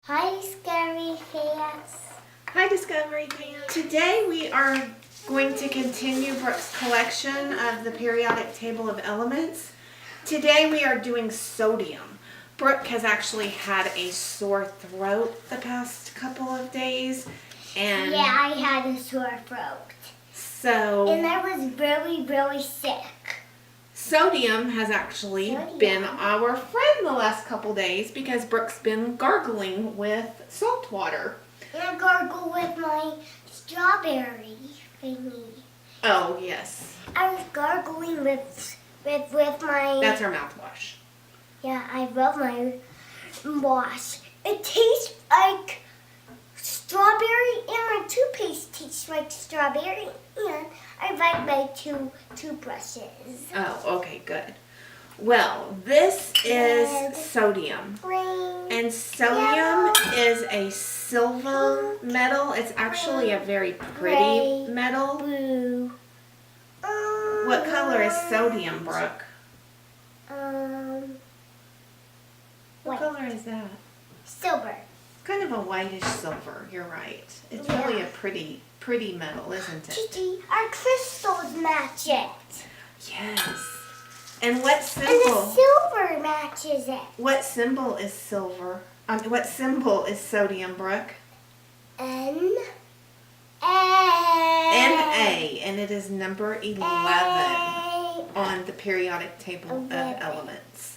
Hi, Discovery fans. Hi, Discovery fans. Today we are going to continue Brooke's collection of the periodic table of elements. Today we are doing sodium. Brooke has actually had a sore throat the past couple of days. And yeah, I had a sore throat. And I was really sick. Sodium has actually been our friend the last couple days because Brooke's been gargling with salt water. And I gargle with my strawberry thingy. Oh, yes. I was gargling with my... That's our mouthwash. Yeah, I love my wash. It tastes like strawberry and my toothpaste tastes like strawberry and I like my two toothbrushes. Oh, okay, good. Well, this is sodium. Green, and sodium is a silver metal. It's actually a very pretty metal. Blue. What color is sodium, Brooke? What color is that? Silver. Kind of a whitish silver, you're right. It's really a pretty metal, isn't it? Gigi, our crystals match it. Yes. And what symbol? And the silver matches it. What symbol is silver? What symbol is sodium, Brooke? N-A. N-A, and it is number 11 on the periodic table of elements.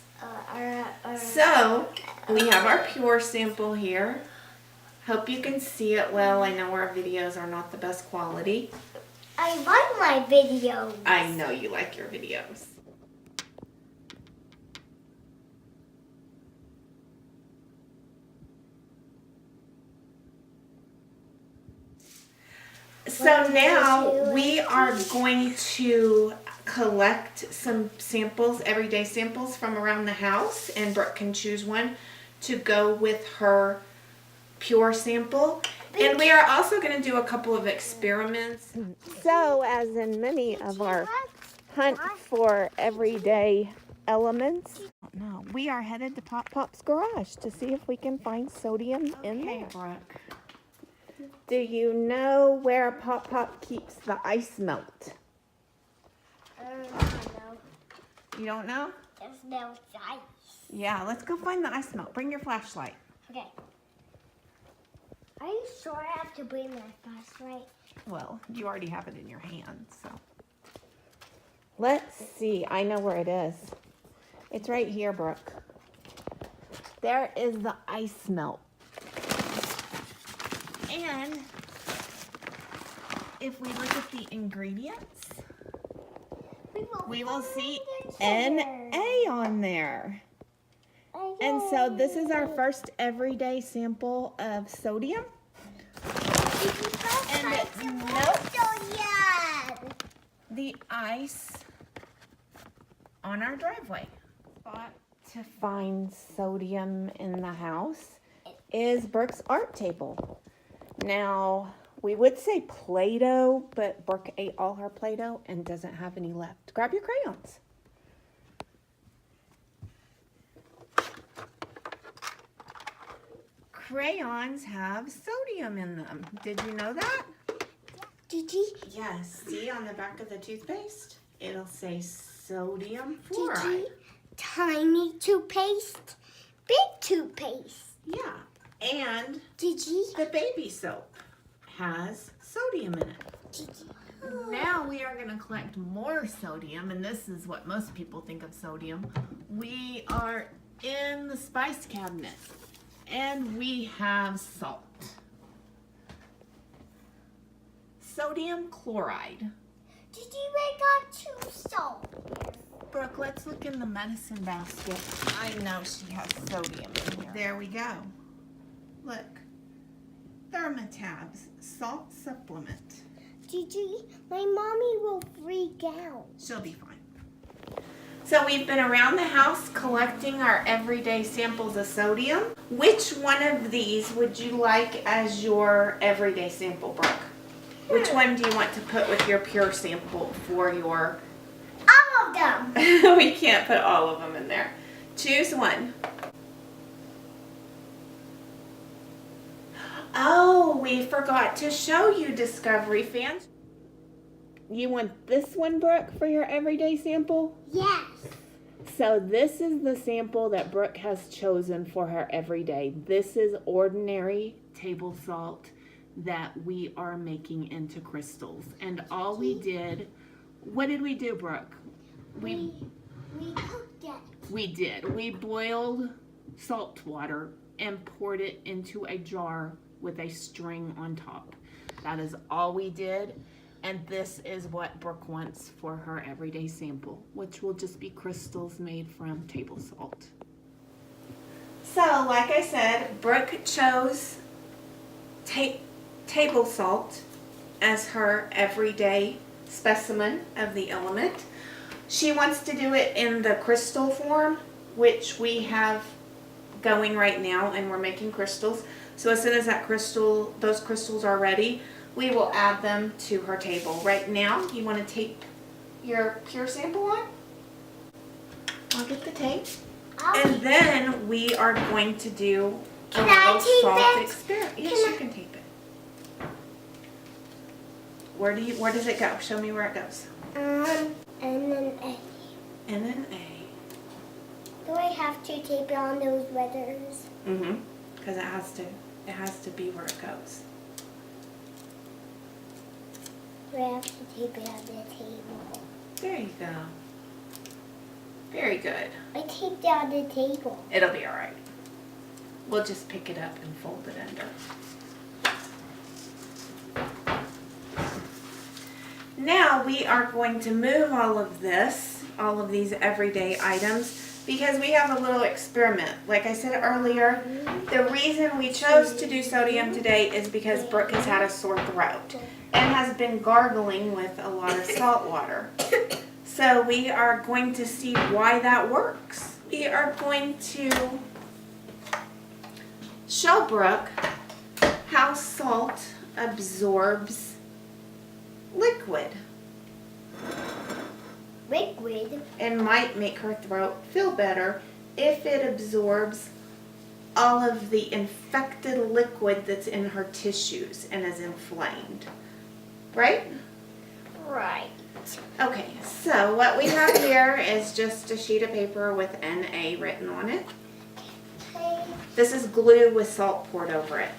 So, we have our pure sample here. Hope you can see it well. I know our videos are not the best quality. I like my videos. I know you like your videos. So now we are going to collect some samples, everyday samples from around the house, and Brooke can choose one to go with her pure sample. And we are also going to do a couple of experiments. So, as in many of our hunt for everyday elements, no, we are headed to Pop Pop's garage to see if we can find sodium in there. Brooke. Do you know where Pop Pop keeps the ice melt? I don't know. You don't know? It smells ice. Yeah, let's go find the ice melt. Bring your flashlight. Okay. Are you sure I have to bring my flashlight? Well, you already have it in your hand, so. Let's see. I know where it is. It's right here, Brooke. There is the ice melt. And if we look at the ingredients, we will see Na on there. And so this is our first everyday sample of sodium. And it melts the ice on our driveway. Spot to find sodium in the house is Brooke's art table. Now, we would say Play-Doh, but Brooke ate all her Play-Doh and doesn't have any left. Grab your crayons. Crayons have sodium in them. Did you know that? Did you? Yes. See on the back of the toothpaste? It'll say sodium fluoride. Tiny toothpaste, big toothpaste. Yeah. And Gigi, the baby soap has sodium in it. Gigi. Now we are going to collect more sodium, and this is what most people think of sodium. We are in the spice cabinet, and we have salt. Sodium chloride. Gigi, we got 2 salt. Brooke, let's look in the medicine basket. I know she has sodium in here. There we go. Look. Thermotabs salt supplement. Gigi, my mommy will freak out. She'll be fine. So we've been around the house collecting our everyday samples of sodium. Which one of these would you like as your everyday sample, Brooke? Which one do you want to put with your pure sample for your... All of them. We can't put all of them in there. Choose one. we forgot to show you, Discovery fans. You want this one, Brooke, for your everyday sample? Yes. So this is the sample that Brooke has chosen for her everyday. This is ordinary table salt that we are making into crystals. And all we did, what did we do, Brooke? We cooked it. We did. We boiled salt water and poured it into a jar with a string on top. That is all we did. And this is what Brooke wants for her everyday sample, which will just be crystals made from table salt. So, like I said, Brooke chose table salt as her everyday specimen of the element. She wants to do it in the crystal form, which we have going right now, and we're making crystals. So as soon as those crystals are ready, we will add them to her table. Right now, you want to tape your pure sample on? I'll get the tape. And then we are going to do a little salt experiment. Yes, you can tape it. Where does it go? Show me where it goes. And an A. And an A. Do I have to tape it on those letters? Mm-hmm. Because it has to be where it goes. Do I have to tape it on the table? There you go. Very good. I taped it on the table. It'll be all right. We'll just pick it up and fold it under. Now we are going to move all of these everyday items, because we have a little experiment. Like I said earlier, the reason we chose to do sodium today is because Brooke has had a sore throat and has been gargling with a lot of salt water. So we are going to see why that works. We are going to show Brooke how salt absorbs liquid. Liquid? And might make her throat feel better if it absorbs all of the infected liquid that's in her tissues and is inflamed. Right? Right. Okay, so what we have here is just a sheet of paper with NA written on it. Okay. This is glue with salt poured over it.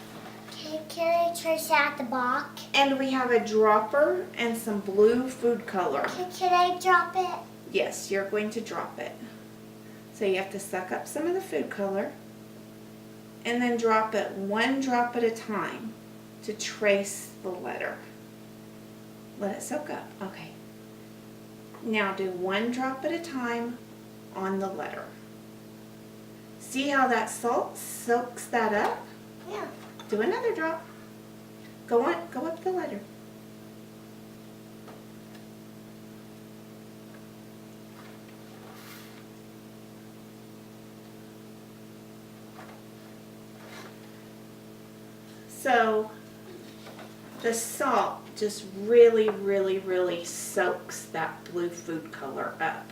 Okay, can I trace out the box? And we have a dropper and some blue food color. Okay, can I drop it? Yes, you're going to drop it. So you have to suck up some of the food color and then drop it one drop at a time to trace the letter. Let it soak up. Okay. Now do one drop at a time on the letter. See how that salt soaks that up? Yeah. Do another drop. Go up the letter. So the salt just really soaks that blue food color up.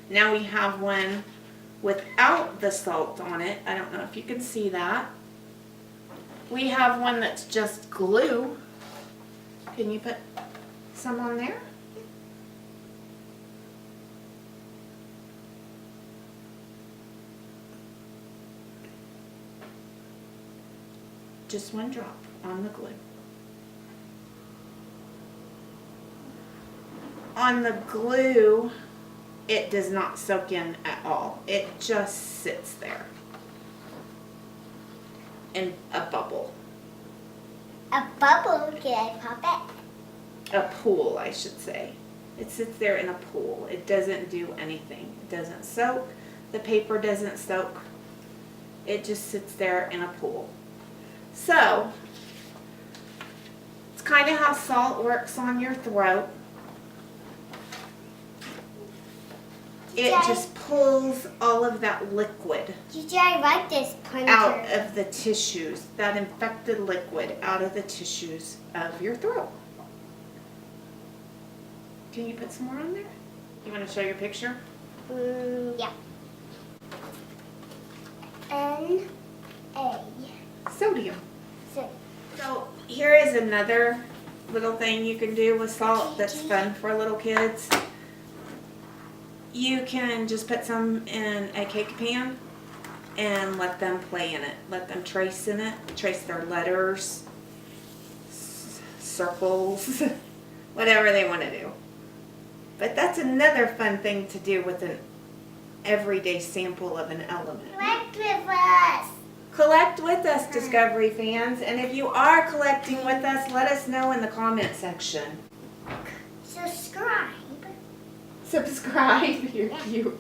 Now we have one without the salt on it. I don't know if you can see that. We have one that's just glue. Can you put some on there? Just one drop on the glue. On the glue, it does not soak in at all. It just sits there in a bubble. A bubble? Can I pop it? A pool, I should say. It sits there in a pool. It doesn't do anything. It doesn't soak. The paper doesn't soak. It just sits there in a pool. So, it's kind of how salt works on your throat. It just pulls all of that liquid I like this printer. out of the tissues, that infected liquid out of the tissues of your throat. Can you put some more on there? You want to show your picture? Yeah. N-A. Sodium. So, So here is another little thing you can do with salt that's fun for little kids. You can just put some in a cake pan and let them play in it. Let them trace in it, trace their letters, circles, whatever they want to do. But that's another fun thing to do with an everyday sample of an element. Collect with us. Collect with us, Discovery fans. And if you are collecting with us, let us know in the comment section. Subscribe. Subscribe. You're cute.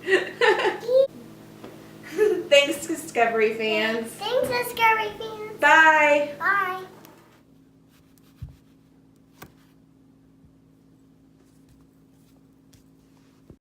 Thanks, Discovery fans. Thanks, Discovery fans. Bye. Bye.